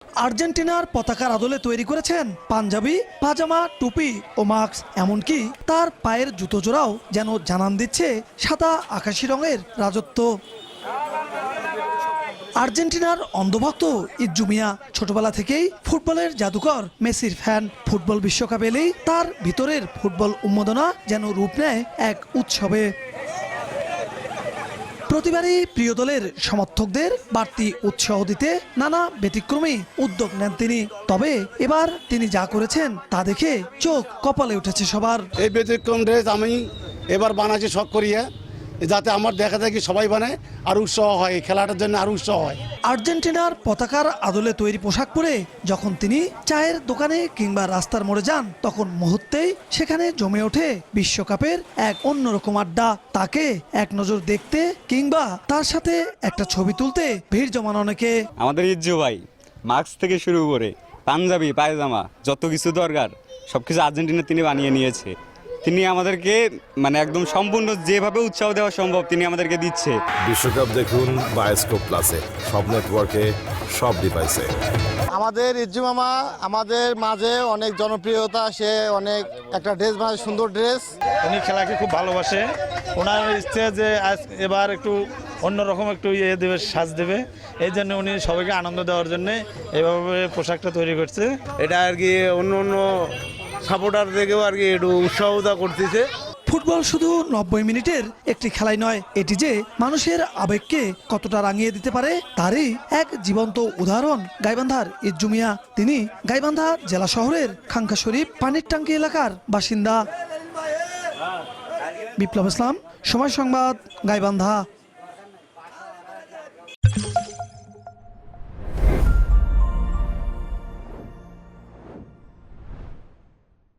আর্জেন্টিনার পতাকার আদলে তৈরি করেছেন পাঞ্জাবি, পাজামা, টুপি ও মাস্ক। এমনকি তার পায়ের জুতো জোড়াও যেন জানান দিচ্ছে সাদা আকাশি রঙের রাজত্ব। আর্জেন্টিনার অন্ধভক্ত ইজ্জু মিয়া ছোটবেলা থেকেই ফুটবলের জাদুকর মেসির ফ্যান। ফুটবল বিশ্বকাপ এলেই তার ভিতরের ফুটবল উন্মাদনা যেন রূপ নেয় এক উৎসবে। প্রতিবারই প্রিয় দলের সমর্থকদের বাড়তি উৎসাহ দিতে নানা ব্যতিক্রমী উদ্যোগ নেন তিনি। তবে এবার তিনি যা করেছেন তা দেখে চোখ কপালে উঠেছে সবার। এই ব্যতিক্রম ড্রেস আমি এবার বানাচ্ছি শখ করিয়ে, যাতে আমার দেখা দেখি সবাই বানায় আর উৎসাহ হয়, এই খেলাটার জন্য আর উৎসাহ হয়। আর্জেন্টিনার পতাকার আদলে তৈরি পোশাক পরে যখন তিনি চায়ের দোকানে কিংবা রাস্তার মোড়ে যান, তখন মুহূর্তেই সেখানে জমে ওঠে বিশ্বকাপের এক অন্যরকম আড্ডা। তাকে এক নজর দেখতে কিংবা তার সাথে একটা ছবি তুলতে ভিড় জমান অনেকে। আমাদের ইজ্জু ভাই মাস্ক থেকে শুরু করে পাঞ্জাবি, পায়জামা, যত কিছু দরকার সবকিছু আর্জেন্টিনা তিনি বানিয়ে নিয়েছে। তিনি আমাদেরকে একদম সম্পূর্ণ যেভাবে উৎসাহ দেওয়া সম্ভব তিনি আমাদেরকে দিচ্ছে। বিশ্বকাপ দেখুন বায়োস্কোপ প্লাসে, সব নেটওয়ার্কে, সব ডিভাইসে। আমাদের ইজ্জু মামা আমাদের মাঝে অনেক জনপ্রিয়তা, সে অনেক একটা ড্রেস বানায়, সুন্দর ড্রেস। উনি খেলাকে খুব ভালোবাসে। ওনার ইচ্ছে যে এবার একটু অন্যরকম একটু দেবে, সাজ দেবে। এই জন্য উনি সবাইকে আনন্দ দেওয়ার জন্য এভাবে পোশাকটা তৈরি করছে। এটা আর কি অন্য অন্য সাপোর্টার থেকেও আর কি একটু উৎসাহতা করতেছে। ফুটবল শুধু 90 মিনিটের একটি খেলাই নয়, এটি যে মানুষের আবেগকে কতটা রাঙিয়ে দিতে পারে তারই এক জীবন্ত উদাহরণ গাইবান্ধার ইজ্জু মিয়া। তিনি গাইবান্ধা জেলা শহরের খাঙ্কা শরীফ পানির টাঙ্কি এলাকার বাসিন্দা। বিপ্লব ইসলাম, সময় সংবাদ, গাইবান্ধা।